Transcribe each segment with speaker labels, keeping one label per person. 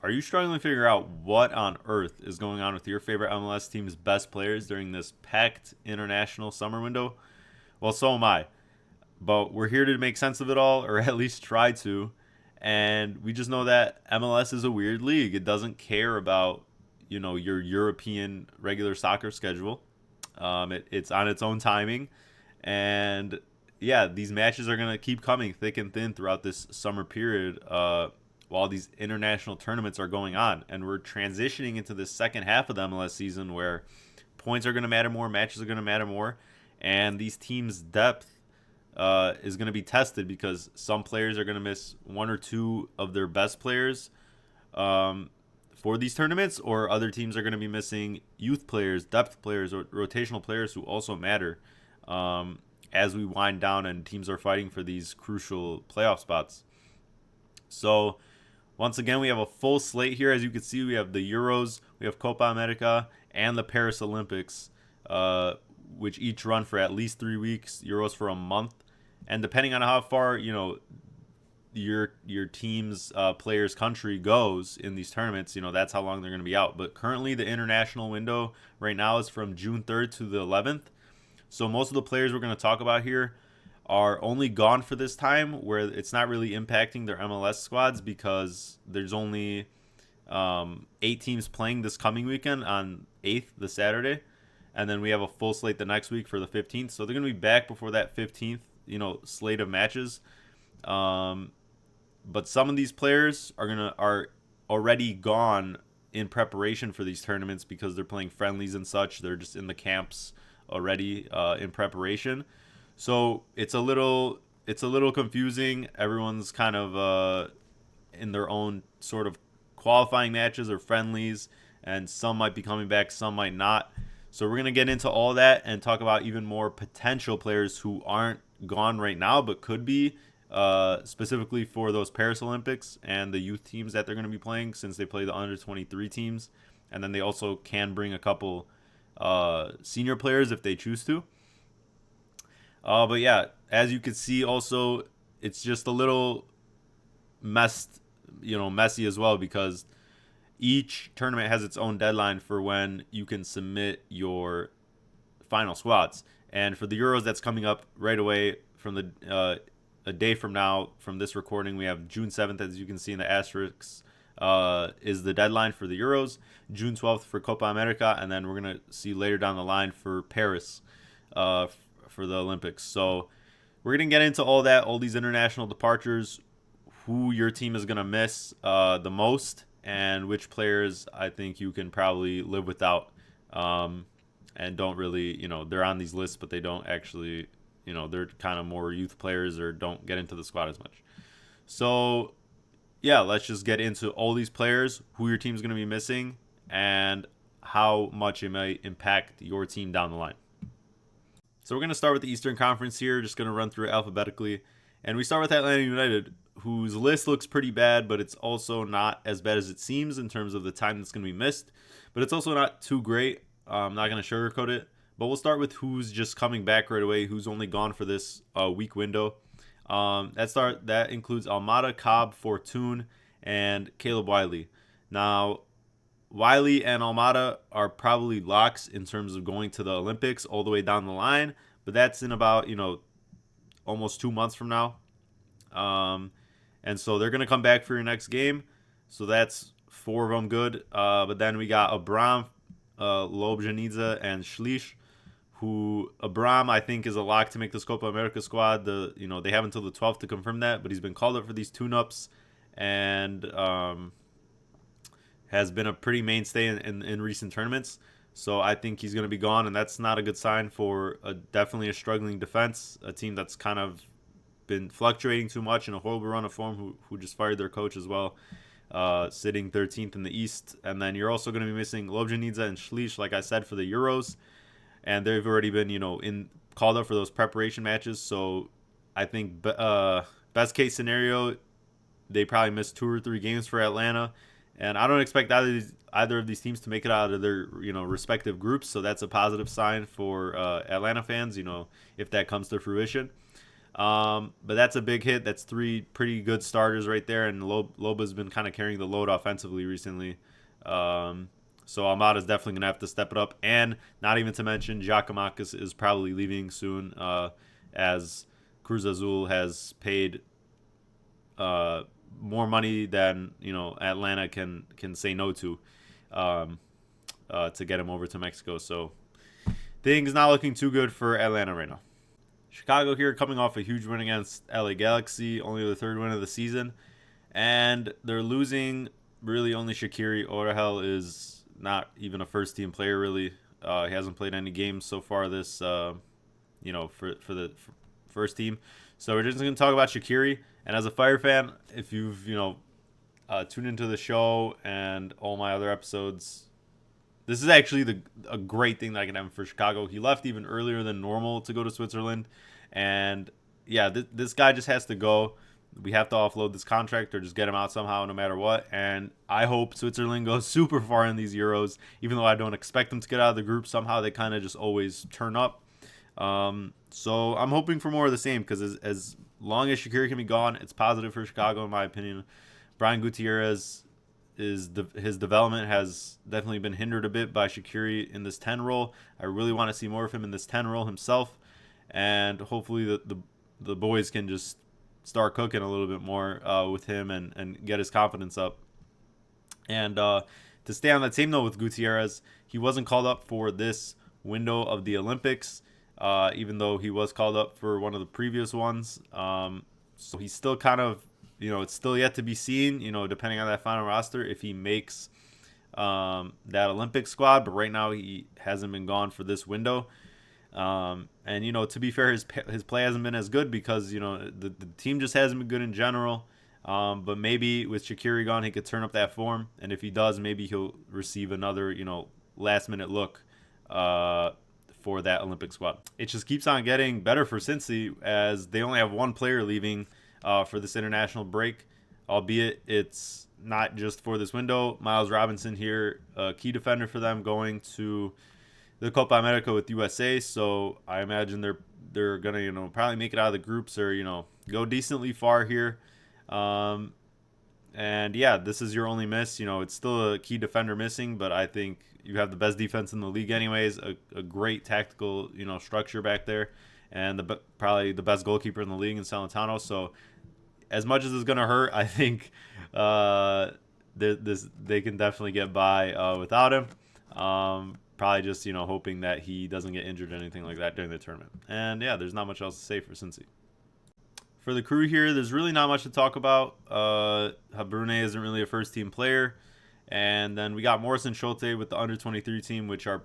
Speaker 1: Are you struggling to figure out what on earth is going on with your favorite MLS team's best players during this packed international summer window? Well, so am I. But we're here to make sense of it all, or at least try to. And we just know that MLS is a weird league. It doesn't care about, your European regular soccer schedule. It's on its own timing. And yeah, these matches are going to keep coming thick and thin throughout this summer period while these international tournaments are going on. And we're transitioning into the second half of the MLS season where points are going to matter more, matches are going to matter more, and these teams' depth is going to be tested because some players are going to miss one or two of their best players um, for these tournaments, or other teams are going to be missing youth players, depth players, or rotational players who also matter as we wind down and teams are fighting for these crucial playoff spots. So, once again, we have a full slate here. As you can see, we have the Euros, we have Copa America, and the Paris Olympics, which each run for at least 3 weeks. Euros for a month, and depending on how far your team's player's country goes in these tournaments, that's how long they're going to be out. But currently, the international window right now is from June 3rd to the 11th. So most of the players we're going to talk about here are only gone for this time, where it's not really impacting their MLS squads because there's only 8 teams playing this coming weekend on 8th, the Saturday, and then we have a full slate the next week for the 15th. So they're going to be back before that 15th, slate of matches. But some of these players are already gone in preparation for these tournaments because they're playing friendlies and such. They're just in the camps already in preparation. So it's a little confusing. Everyone's kind of in their own sort of qualifying matches or friendlies, and some might be coming back, some might not. So we're gonna get into all that and talk about even more potential players who aren't gone right now but could be, specifically for those Paris Olympics and the youth teams that they're going to be playing, since they play the under 23 teams, and then they also can bring a couple senior players if they choose to. But yeah, as you can see, also it's just a little messy as well because each tournament has its own deadline for when you can submit your final squads. And for the Euros, that's coming up right away from a day from now from this recording. We have June 7th, as you can see in the asterisks, is the deadline for the Euros. June 12th for Copa America, and then we're going to see later down the line for Paris for the Olympics. So we're going to get into all that, all these international departures, who your team is going to miss the most, and which players I think you can probably live without, and don't really, they're on these lists, but they don't actually, they're kind of more youth players or don't get into the squad as much. So, yeah, let's just get into all these players, who your team's going to be missing, and how much it might impact your team down the line. So we're going to start with the Eastern Conference here, just going to run through it alphabetically. And we start with Atlanta United, whose list looks pretty bad, but it's also not as bad as it seems in terms of the time that's going to be missed. But it's also not too great. I'm not going to sugarcoat it. But we'll start with who's just coming back right away, who's only gone for this week window. That includes Almada, Cobb, Fortune, and Caleb Wiley. Now, Wiley and Almada are probably locks in terms of going to the Olympics all the way down the line, but that's in about, almost 2 months from now. And so they're going to come back for your next game. So that's 4 of them good. But then we got Abram, Lobjanidze, and Schlich, who Abram I think is a lock to make this Copa America squad. They have until the 12th to confirm that, but he's been called up for these tune-ups and has been a pretty mainstay in recent tournaments. So I think he's going to be gone, and that's not a good sign for definitely a struggling defense, a team that's kind of been fluctuating too much in a horrible run of form, who just fired their coach as well, sitting 13th in the East. And then you're also going to be missing Lobjanidze and Schlich, like I said, for the Euros. And they've already been, called up for those preparation matches. So I think best case scenario, they probably miss 2 or 3 games for Atlanta. And I don't expect either of these teams to make it out of their respective groups. So that's a positive sign for Atlanta fans, if that comes to fruition. But that's a big hit. That's three pretty good starters right there, and Loba's been kind of carrying the load offensively recently. Um, so Almada's definitely going to have to step it up. And not even to mention, Giacomakis is probably leaving soon, as Cruz Azul has paid uh, more money than Atlanta can say no um, to get him over to Mexico. So things not looking too good for Atlanta right now. Chicago here coming off a huge win against LA Galaxy, only the third win of the season, and they're losing. Really, only Shaqiri Orahel is not even a first team player. Really, he hasn't played any games so far this for the first team. So we're just going to talk about Shaqiri. And as a Fire fan, if you've tuned into the show and all my other episodes, this is actually a great thing that I can have for Chicago. He left even earlier than normal to go to Switzerland, and yeah, this guy just has to go. We have to offload this contract or just get him out somehow, no matter what. And I hope Switzerland goes super far in these Euros, even though I don't expect them to get out of the group. Somehow they kind of just always turn up. So I'm hoping for more of the same, because as long as Shaqiri can be gone, it's positive for Chicago, in my opinion. Brian Gutierrez his development has definitely been hindered a bit by Shaqiri in this 10 role. I really want to see more of him in this 10 role himself, and hopefully the boys can just start cooking a little bit more with him and get his confidence up. And to stay on that same note with Gutierrez, he wasn't called up for this window of the Olympics, even though he was called up for one of the previous ones. So he's still kind of, it's still yet to be seen, depending on that final roster, if he makes that Olympic squad. But right now he hasn't been gone for this window. And, to be fair, his play hasn't been as good because, the team just hasn't been good in general. But maybe with Shaqiri gone, he could turn up that form. And if he does, maybe he'll receive another, last-minute look for that Olympic squad. It just keeps on getting better for Cincy, as they only have one player leaving for this international break, albeit it's not just for this window. Miles Robinson here, a key defender for them, going to the Copa America with USA. So I imagine they're gonna probably make it out of the groups, or go decently far here. And yeah, this is your only miss. It's still a key defender missing, but I think you have the best defense in the league anyways. A great tactical structure back there, and probably the best goalkeeper in the league in Salentano. So as much as it's gonna hurt, I think they can definitely get by without him. Probably just hoping that he doesn't get injured or anything like that during the tournament. And yeah, there's not much else to say for Cincy. For the crew here, there's really not much to talk about. Habrune isn't really a first team player, and then we got Morrison Schulte with the under 23 team, which are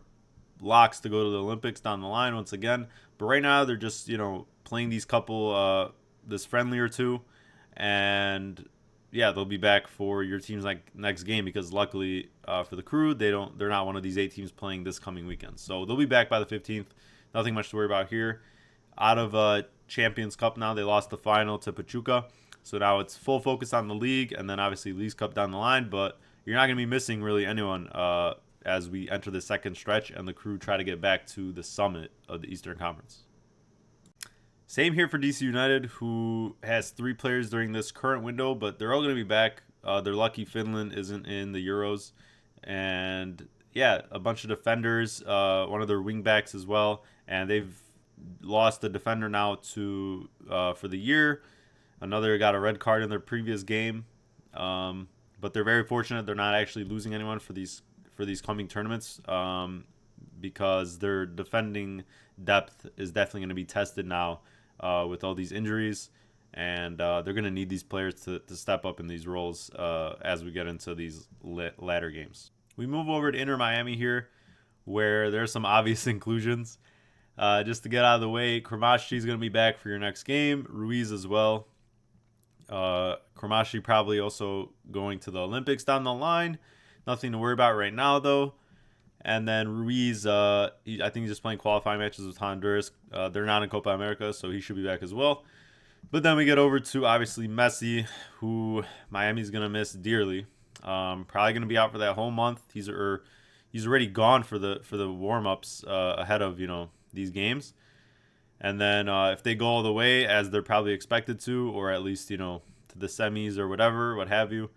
Speaker 1: locks to go to the Olympics down the line once again. But right now they're just playing these couple this friendly or two, and yeah, they'll be back for your team's next game, because luckily for the crew, they're not one of these 8 teams playing this coming weekend. So they'll be back by the 15th. Nothing much to worry about here. Out of Champions Cup now, they lost the final to Pachuca. So now it's full focus on the league, and then obviously Leagues Cup down the line. But you're not going to be missing really anyone as we enter the second stretch and the crew try to get back to the summit of the Eastern Conference. Same here for DC United, who has 3 players during this current window, but they're all going to be back. They're lucky Finland isn't in the Euros. And yeah, a bunch of defenders, one of their wingbacks as well. And they've lost a defender now to for the year. Another got a red card in their previous game. But they're very fortunate they're not actually losing anyone for these coming tournaments, because their defending depth is definitely going to be tested now with all these injuries, and they're going to need these players to step up in these roles as we get into these latter games. We move over to Inter Miami here, where there's some obvious inclusions. Just to get out of the way, Kramashi is going to be back for your next game. Ruiz as well. Kramashi probably also going to the Olympics down the line. Nothing to worry about right now, though. And then Ruiz, I think he's just playing qualifying matches with Honduras. They're not in Copa America, so he should be back as well. But then we get over to, obviously, Messi, who Miami's going to miss dearly. Probably going to be out for that whole month. He's already gone for the warm-ups ahead of, these games. And then if they go all the way, as they're probably expected to, or at least, to the semis or whatever, what have you,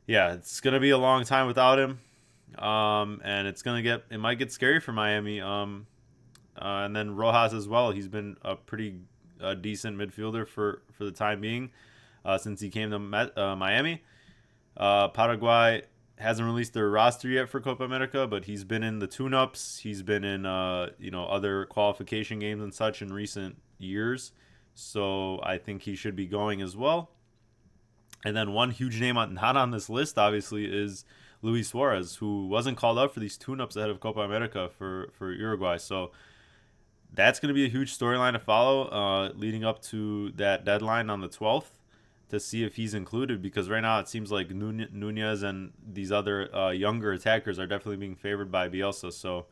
Speaker 1: yeah, it's going to be a long time without him. And it might get scary for Miami. And then Rojas as well. He's been a pretty decent midfielder for the time being since he came to Miami. Paraguay hasn't released their roster yet for Copa America, but he's been in the tune-ups. He's been in other qualification games and such in recent years. So I think he should be going as well. And then one huge name not on this list, obviously, is Luis Suarez, who wasn't called up for these tune-ups ahead of Copa America for Uruguay. So that's going to be a huge storyline to follow leading up to that deadline on the 12th to see if he's included, because right now it seems like Nunez and these other younger attackers are definitely being favored by Bielsa. So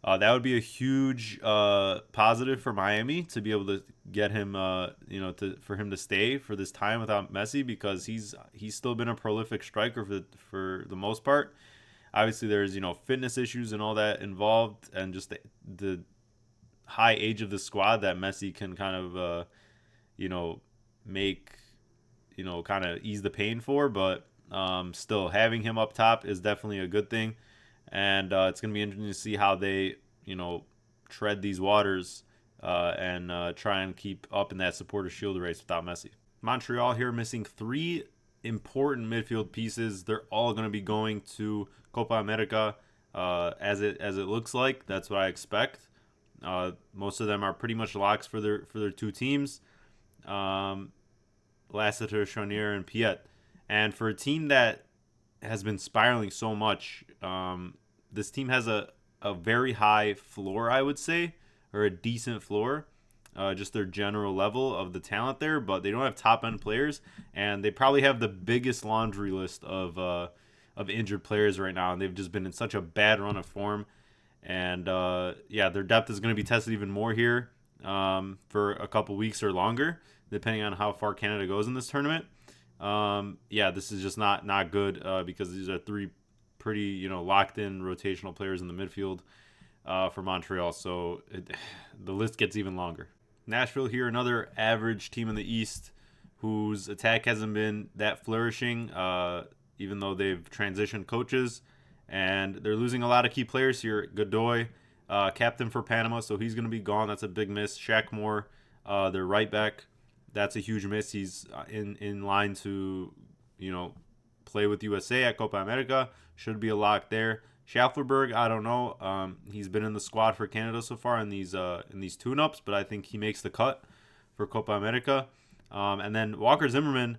Speaker 1: that would be a huge positive for Miami to be able to get him, for him to stay for this time without Messi, because he's still been a prolific striker for the most part. Obviously, there's fitness issues and all that involved, and just the high age of the squad that Messi can kind of make kind of ease the pain for, but still having him up top is definitely a good thing. And it's going to be interesting to see how they, tread these waters and try and keep up in that supporter shield race without Messi. Montreal here missing 3 important midfield pieces. They're all going to be going to Copa America as it looks like. That's what I expect. Most of them are pretty much locks for their 2 teams. Lassiter, Chonier, and Piet. And for a team that has been spiraling so much, this team has a very high floor, I would say, or a decent floor, just their general level of the talent there, but they don't have top-end players, and they probably have the biggest laundry list of injured players right now, and they've just been in such a bad run of form. And, their depth is going to be tested even more here for a couple weeks or longer, depending on how far Canada goes in this tournament. This is just not good because these are 3 pretty locked in rotational players in the midfield for Montreal. So the list gets even longer. Nashville here, another average team in the East whose attack hasn't been that flourishing, even though they've transitioned coaches, and they're losing a lot of key players here. Godoy, captain for Panama, so he's going to be gone. That's a big miss. Shaq Moore, their right back, that's a huge miss. He's in line to, play with USA at Copa America. Should be a lock there. Schaffelberg, I don't know. He's been in the squad for Canada so far in these tune-ups, but I think he makes the cut for Copa America. And then Walker Zimmerman,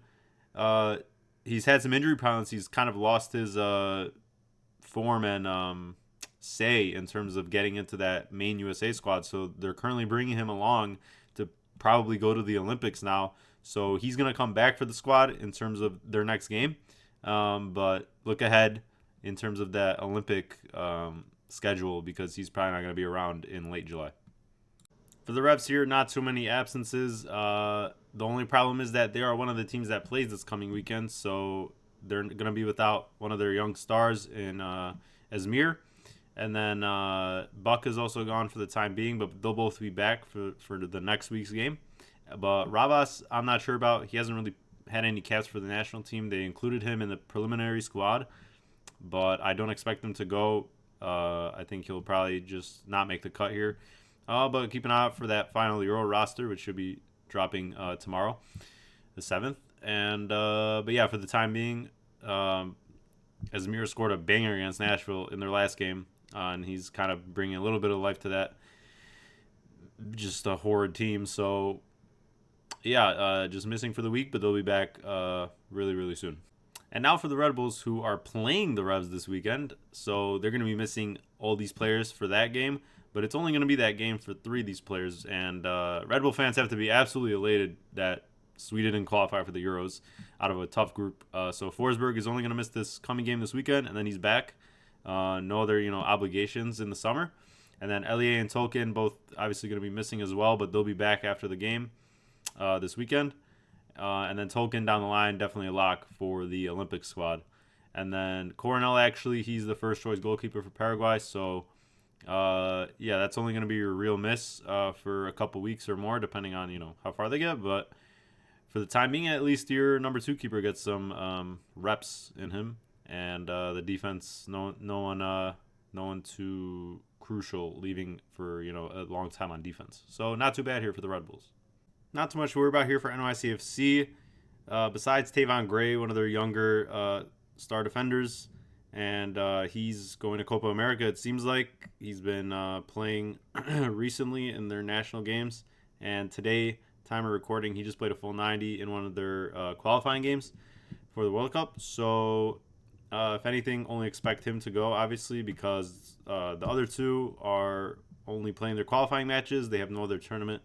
Speaker 1: he's had some injury problems. He's kind of lost his form and say in terms of getting into that main USA squad. So they're currently bringing him along to probably go to the Olympics now. So he's going to come back for the squad in terms of their next game. But look ahead in terms of that Olympic schedule, because he's probably not going to be around in late July. For the Revs here, not too many absences. The only problem is that they are one of the teams that plays this coming weekend, so they're going to be without one of their young stars in Esmir. And then Buck is also gone for the time being, but they'll both be back for the next week's game. But Ravas, I'm not sure about. He hasn't really had any caps for the national team. They included him in the preliminary squad, but I don't expect him to go. I think he'll probably just not make the cut here. But keep an eye out for that final Euro roster, which should be dropping tomorrow, the 7th. And but yeah, for the time being, Esmir scored a banger against Nashville in their last game, and he's kind of bringing a little bit of life to that just a horrid team. So yeah, just missing for the week, but they'll be back really, really soon. And now for the Red Bulls, who are playing the Revs this weekend. So they're going to be missing all these players for that game, but it's only going to be that game for 3 of these players. And Red Bull fans have to be absolutely elated that Sweden didn't qualify for the Euros out of a tough group. So Forsberg is only going to miss this coming game this weekend, and then he's back. No other obligations in the summer. And then Elie and Tolkien both obviously going to be missing as well, but they'll be back after the game this weekend. And then Tolkien down the line, definitely a lock for the Olympic squad. And then Coronel, actually, he's the first choice goalkeeper for Paraguay, so Yeah, that's only going to be your real miss for a couple weeks or more, depending on how far they get. But for the time being, at least your number two keeper gets some reps in him, and the defense, no one too crucial leaving for a long time on defense. So not too bad here for the Red Bulls. Not too much to worry about here for NYCFC. Besides Tavon Gray, one of their younger star defenders, and he's going to Copa America. It seems like he's been playing recently in their national games, and today, time of recording, he just played a full 90 in one of their qualifying games for the World Cup. So, if anything, only expect him to go, obviously, because the other two are only playing their qualifying matches. They have no other tournament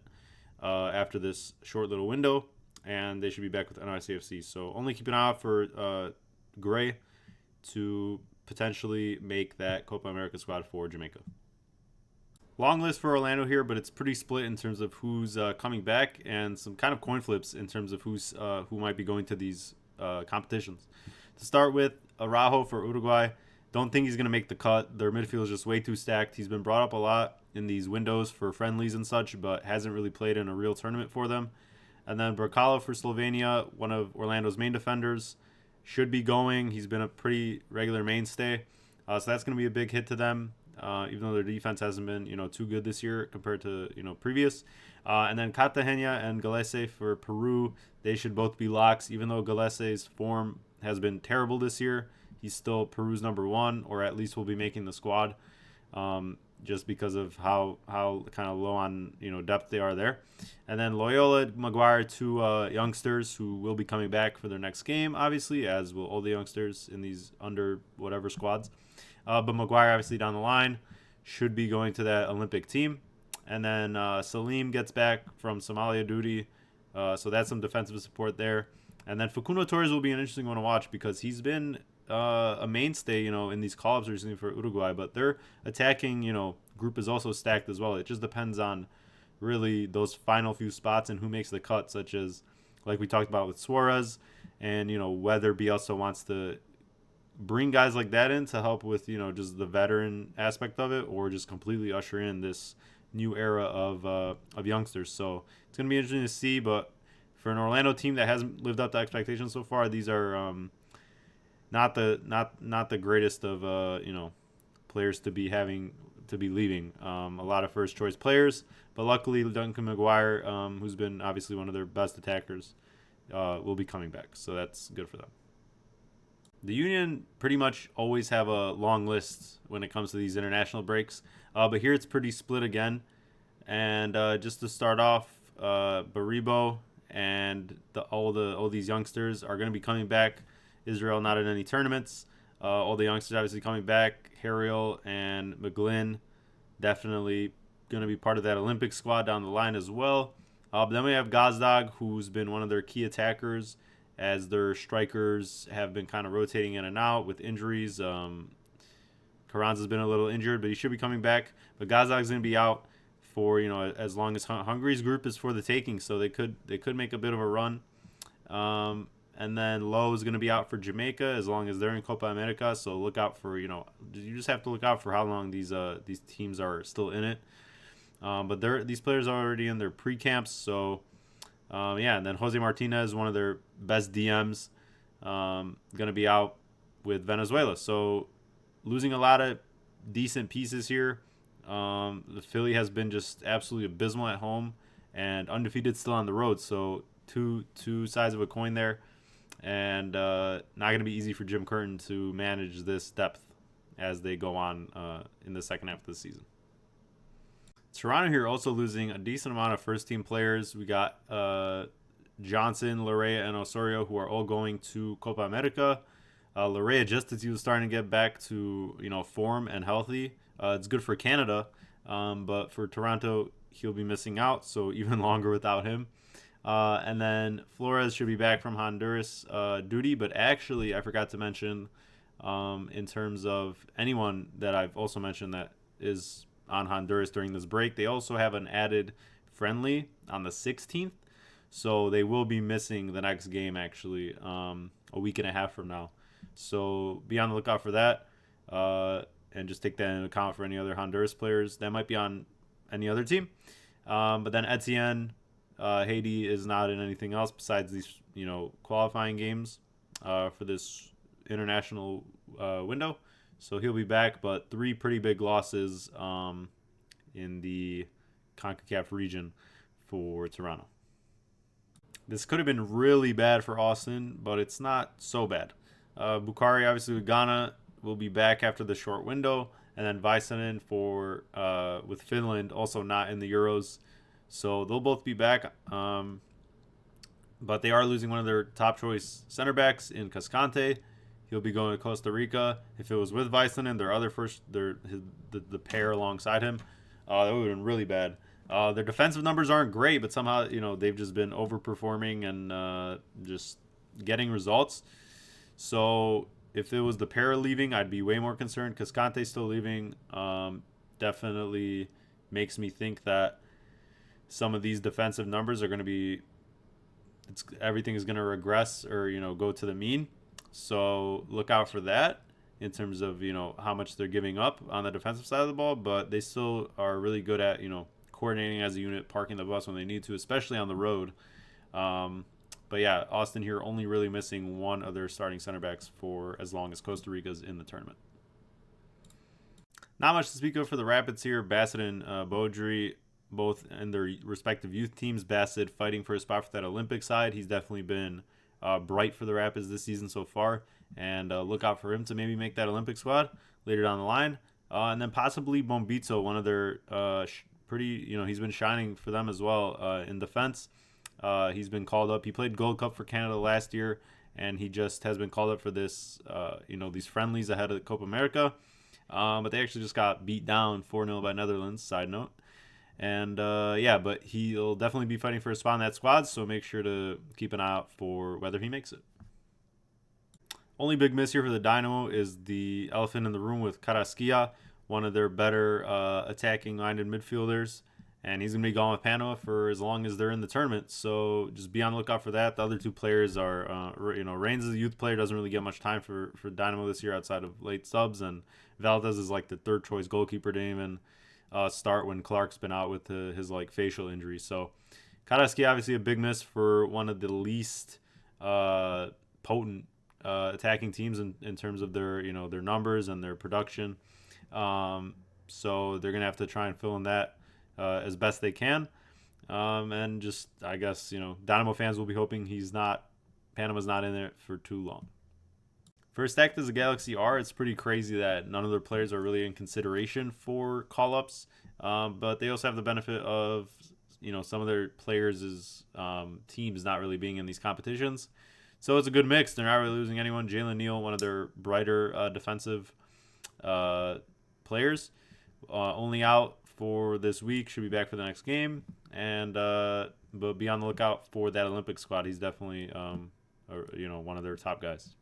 Speaker 1: after this short little window, and they should be back with NYCFC. So only keep an eye out for Gray to potentially make that Copa America squad for Jamaica. Long list for Orlando here, but it's pretty split in terms of who's coming back and some kind of coin flips in terms of who might be going to these competitions. To start with, Araujo for Uruguay. Don't think he's going to make the cut. Their midfield is just way too stacked. He's been brought up a lot in these windows for friendlies and such, but hasn't really played in a real tournament for them. And then Berkalo for Slovenia, one of Orlando's main defenders, should be going. He's been a pretty regular mainstay. So that's going to be a big hit to them, even though their defense hasn't been too good this year compared to previous. And then Cartagena and Galese for Peru, they should both be locks, even though Galese's form has been terrible this year. He's still Peru's number one, or at least will be making the squad, just because of how kind of low on depth they are there. And then Loyola, Maguire, two youngsters who will be coming back for their next game, obviously, as will all the youngsters in these under whatever squads. But Maguire, obviously, down the line, should be going to that Olympic team. And then Salim gets back from Somalia duty, so that's some defensive support there. And then Facundo Torres will be an interesting one to watch because he's been a mainstay, in these call-ups recently for Uruguay, but their attacking, group is also stacked as well. It just depends on really those final few spots and who makes the cut, such as like we talked about with Suarez, and whether Bielsa wants to bring guys like that in to help with just the veteran aspect of it, or just completely usher in this new era of youngsters. So it's gonna be interesting to see, but for an Orlando team that hasn't lived up to expectations so far, these are not the greatest of players to be leaving. A lot of first choice players, but luckily Duncan Maguire, who's been obviously one of their best attackers, will be coming back, so that's good for them. The Union pretty much always have a long list when it comes to these international breaks, but here it's pretty split again. And just to start off, Baribo and all these youngsters are going to be coming back. Israel not in any tournaments. All the youngsters obviously coming back. Harriel and McGlynn definitely going to be part of that Olympic squad down the line as well. But then we have Gazdag, who's been one of their key attackers, as their strikers have been kind of rotating in and out with injuries. Carranza's been a little injured, but he should be coming back. But Gazdag's going to be out for as long as Hungary's group is for the taking, so they could make a bit of a run. And then Lowe is going to be out for Jamaica as long as they're in Copa America. So look out for you just have to look out for how long these teams are still in it. But these players are already in their pre-camps, so yeah. And then Jose Martinez, one of their best DMs, going to be out with Venezuela. So losing a lot of decent pieces here. The Philly has been just absolutely abysmal at home and undefeated still on the road. So two sides of a coin there. And not going to be easy for Jim Curtin to manage this depth as they go on in the second half of the season. Toronto here also losing a decent amount of first-team players. We got Johnson, Larea, and Osorio, who are all going to Copa America. Larea, just as he was starting to get back to form and healthy, it's good for Canada, but for Toronto, he'll be missing out, so even longer without him. And then Flores should be back from Honduras duty, but actually I forgot to mention in terms of anyone that I've also mentioned that is on Honduras during this break, they also have an added friendly on the 16th, so they will be missing the next game actually a week and a half from now. So be on the lookout for that. and just take that into account for any other Honduras players that might be on any other team. But then Etienne, Haiti is not in anything else besides these qualifying games for this international window. So he'll be back, but 3 pretty big losses in the CONCACAF region for Toronto. This could have been really bad for Austin, but it's not so bad. Bukhari, obviously, with Ghana, will be back after the short window, and then Väisänen for with Finland, also not in the Euros. So they'll both be back. But they are losing one of their top choice center backs in Cascante. He'll be going to Costa Rica. If it was with Väisänen, the pair alongside him, that would have been really bad. Their defensive numbers aren't great, but somehow they've just been overperforming and just getting results. So if it was the pair leaving, I'd be way more concerned. Cascante still leaving definitely makes me think that some of these defensive numbers are going to be everything is going to regress or go to the mean. So look out for that in terms of how much they're giving up on the defensive side of the ball, but they still are really good at coordinating as a unit, parking the bus when they need to, especially on the road. But yeah, Austin here only really missing one of their starting center backs for as long as Costa Rica's in the tournament. Not much to speak of for the Rapids here. Bassett and Baudry, both in their respective youth teams. Bassett fighting for a spot for that Olympic side. He's definitely been bright for the Rapids this season so far, and look out for him to maybe make that Olympic squad later down the line. And then possibly Bombito, one of their he's been shining for them as well in defense. He's been called up. He played Gold Cup for Canada last year, and he just has been called up for this, these friendlies ahead of the Copa America. But they actually just got beat down 4-0 by Netherlands, side note. And but he'll definitely be fighting for a spot in that squad, so make sure to keep an eye out for whether he makes it. Only big miss here for the Dynamo is the elephant in the room with Carrasquilla, one of their better attacking-minded midfielders. And he's going to be gone with Panama for as long as they're in the tournament. So just be on the lookout for that. The other 2 players are, Reigns is a youth player, doesn't really get much time for Dynamo this year outside of late subs. And Valdez is like the 3rd choice goalkeeper to even start when Clark's been out with his facial injury. So Carrasquilla, obviously a big miss for one of the least potent attacking teams in terms of their their numbers and their production. So they're going to have to try and fill in that as best they can. And just, I guess, Dynamo fans will be hoping Panama's not in there for too long. For stacked as a Galaxy are, it's pretty crazy that none of their players are really in consideration for call-ups. But they also have the benefit of, some of their players' teams not really being in these competitions. So it's a good mix. They're not really losing anyone. Jalen Neal, one of their brighter defensive players, only out for this week, should be back for the next game, and but be on the lookout for that Olympic squad. He's definitely one of their top guys.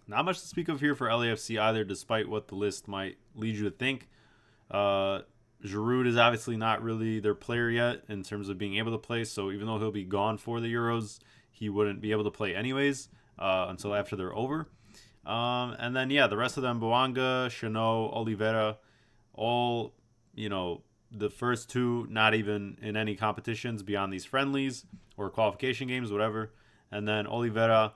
Speaker 1: Not much to speak of here for LAFC either, despite what the list might lead you to think. Giroud is obviously not really their player yet in terms of being able to play, so even though he'll be gone for the Euros, he wouldn't be able to play anyways until after they're over. And then the rest of them, Boanga, Chanot, Oliveira, all the first 2 not even in any competitions beyond these friendlies or qualification games, whatever. And then Oliveira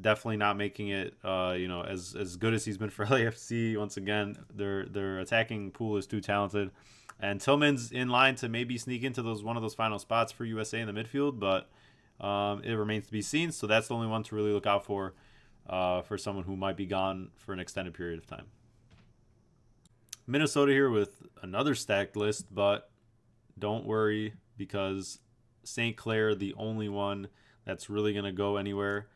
Speaker 1: definitely not making it as good as he's been for LAFC. Once again, their attacking pool is too talented, and Tillman's in line to maybe sneak into one of those final spots for USA in the midfield, but it remains to be seen. So that's the only one to really look out for someone who might be gone for an extended period of time. Minnesota here with another stacked list, but don't worry because St. Clair, the only one that's really going to go anywhere.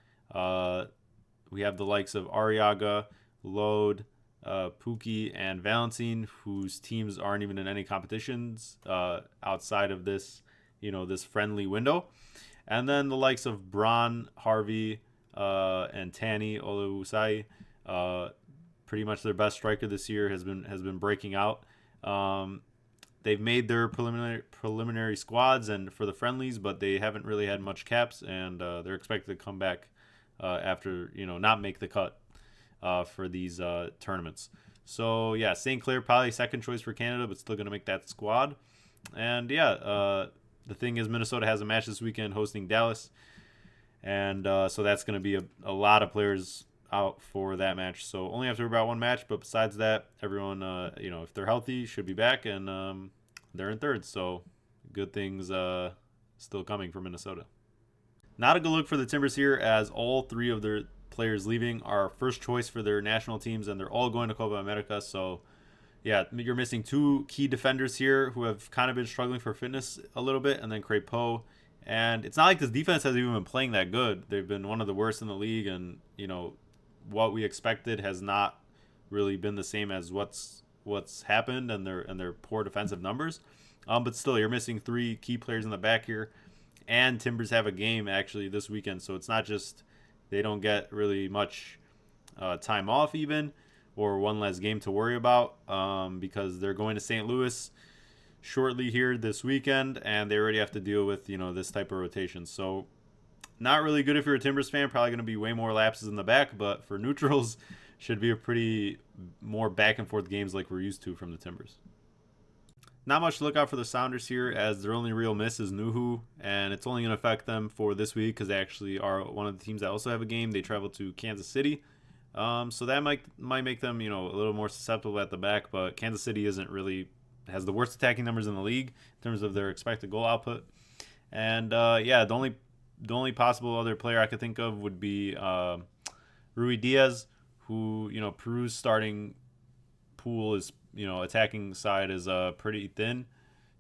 Speaker 1: We have the likes of Arriaga, Lode, Pookie, and Valentine, whose teams aren't even in any competitions outside of this, this friendly window. And then the likes of Braun, Harvey, and Tani Oluwusai. Pretty much their best striker this year has been breaking out. They've made their preliminary squads and for the friendlies, but they haven't really had much caps, and they're expected to come back after not make the cut for these tournaments. So yeah, St. Clair probably second choice for Canada, but still going to make that squad. And yeah, the thing is Minnesota has a match this weekend hosting Dallas, and so that's going to be a lot of players out for that match. So only have to worry about one match, but besides that, everyone, if they're healthy, should be back, and they're in third. So good things still coming for Minnesota. Not a good look for the Timbers here, as all three of their players leaving are first choice for their national teams, and they're all going to Copa America. So yeah, you're missing two key defenders here who have kind of been struggling for fitness a little bit, and then Crepeau. And it's not like this defense has even been playing that good. They've been one of the worst in the league, and what we expected has not really been the same as what's happened, and their poor defensive numbers. But still, you're missing three key players in the back here, and Timbers have a game actually this weekend, so it's not just they don't get really much time off even, or one less game to worry about, because they're going to St. Louis shortly here this weekend, and they already have to deal with this type of rotation. So not really good if you're a Timbers fan. Probably going to be way more lapses in the back, but for neutrals, should be a pretty more back and forth games like we're used to from the Timbers. Not much to look out for the Sounders here, as their only real miss is Nuhu, and it's only going to affect them for this week because they actually are one of the teams that also have a game. They travel to Kansas City, so that might make them a little more susceptible at the back. But Kansas City has the worst attacking numbers in the league in terms of their expected goal output, and the only possible other player I could think of would be Rui Diaz, who Peru's starting pool is attacking side is pretty thin,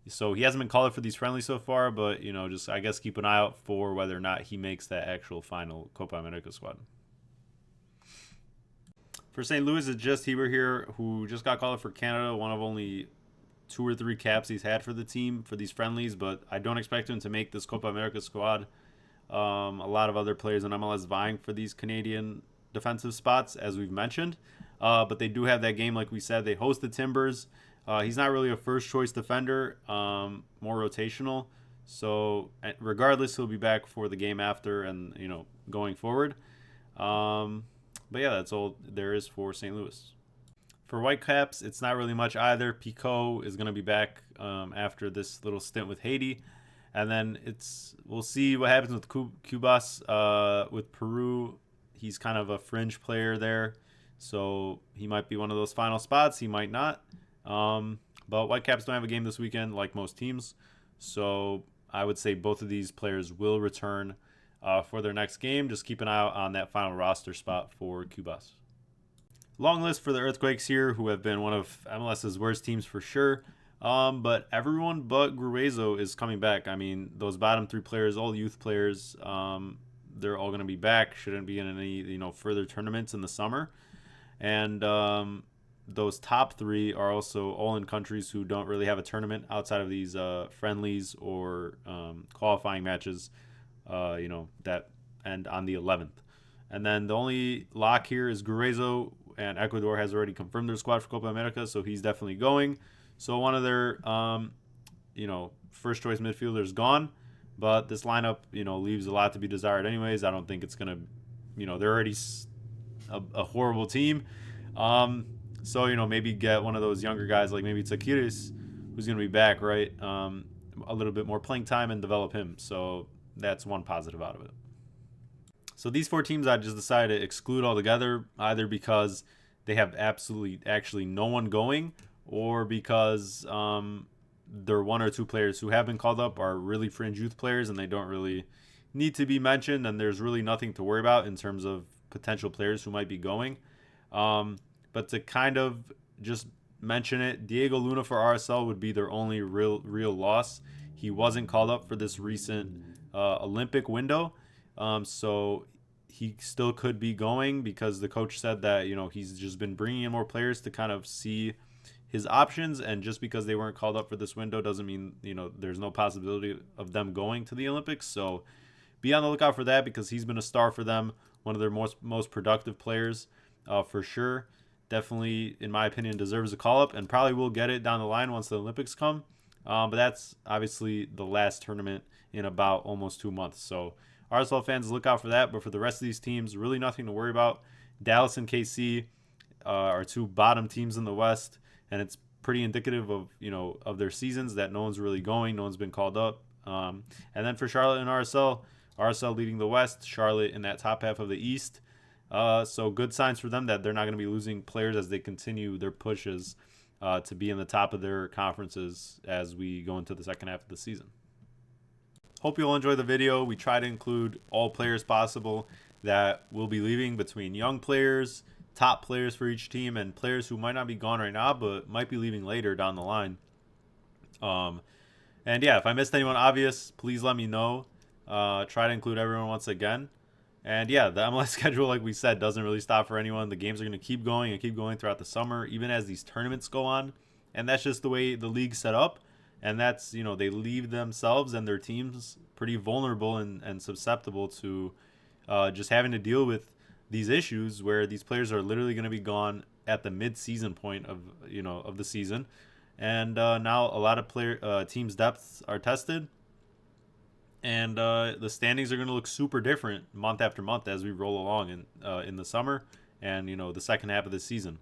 Speaker 1: so he hasn't been called up for these friendlies so far. But just I guess keep an eye out for whether or not he makes that actual final Copa America squad. For St. Louis, it's just Heber here, who just got called up for Canada, one of only 2 or 3 caps he's had for the team for these friendlies, but I don't expect him to make this Copa America squad. A lot of other players in MLS vying for these Canadian defensive spots, as we've mentioned. But they do have that game, like we said. They host the Timbers. He's not really a first-choice defender, more rotational. So regardless, he'll be back for the game after and, going forward. But yeah, that's all there is for St. Louis. For Whitecaps, it's not really much either. Pico is going to be back after this little stint with Haiti. And then we'll see what happens with Cubas with Peru. He's kind of a fringe player there, so he might be one of those final spots. He might not. But Whitecaps don't have a game this weekend like most teams, so I would say both of these players will return for their next game. Just keep an eye out on that final roster spot for Cubas. Long list for the Earthquakes here, who have been one of MLS's worst teams for sure. But everyone but Gruezo is coming back. I mean, those bottom 3 players, all youth players, they're all going to be back. Shouldn't be in any further tournaments in the summer. And those top 3 are also all in countries who don't really have a tournament outside of these friendlies or qualifying matches, that end on the 11th. And then the only lock here is Gruezo, and Ecuador has already confirmed their squad for Copa America, so he's definitely going. So one of their, first choice midfielders gone, but this lineup, leaves a lot to be desired. Anyways, I don't think it's gonna, they're already a horrible team. So maybe get one of those younger guys like maybe Takiris, who's gonna be back, right? A little bit more playing time and develop him. So that's one positive out of it. So these 4 teams I just decided to exclude altogether, either because they have actually no one going, or because their 1 or 2 players who have been called up are really fringe youth players and they don't really need to be mentioned, and there's really nothing to worry about in terms of potential players who might be going. But to kind of just mention it, Diego Luna for RSL would be their only real loss. He wasn't called up for this recent Olympic window. So he still could be going because the coach said that, he's just been bringing in more players to kind of see his options. And just because they weren't called up for this window doesn't mean, there's no possibility of them going to the Olympics. So be on the lookout for that, because he's been a star for them, one of their most productive players for sure. Definitely, in my opinion, deserves a call up and probably will get it down the line once the Olympics come. But that's obviously the last tournament in about almost 2 months. So RSL fans, look out for that. But for the rest of these teams, really nothing to worry about. Dallas and KC, are two bottom teams in the West, and it's pretty indicative of of their seasons that no one's really going, no one's been called up. And then for Charlotte and RSL leading the West, Charlotte in that top half of the East. So good signs for them that they're not going to be losing players as they continue their pushes to be in the top of their conferences as we go into the second half of the season. Hope you'll enjoy the video. We try to include all players possible that will be leaving, between young players, top players for each team, and players who might not be gone right now but might be leaving later down the line. And yeah, if I missed anyone obvious, please let me know. Try to include everyone once again. And yeah, the MLS schedule, like we said, doesn't really stop for anyone. The games are going to keep going and keep going throughout the summer, even as these tournaments go on. And that's just the way the league's set up. And that's, they leave themselves and their teams pretty vulnerable and susceptible to just having to deal with these issues where these players are literally going to be gone at the mid-season point of the season. And now a lot of teams' depths are tested. And the standings are going to look super different month after month as we roll along in the summer and the second half of the season.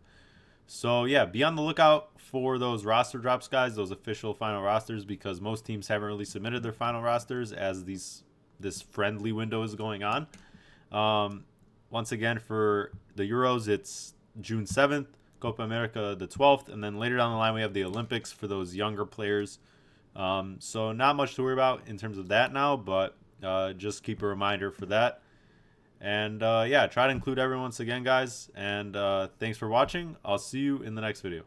Speaker 1: So yeah, be on the lookout for those roster drops, guys, those official final rosters, because most teams haven't really submitted their final rosters as this friendly window is going on. Once again, for the Euros, it's June 7th, Copa America the 12th, and then later down the line we have the Olympics for those younger players. So not much to worry about in terms of that now, but just keep a reminder for that. And yeah, try to include everyone once again, guys. And thanks for watching. I'll see you in the next video.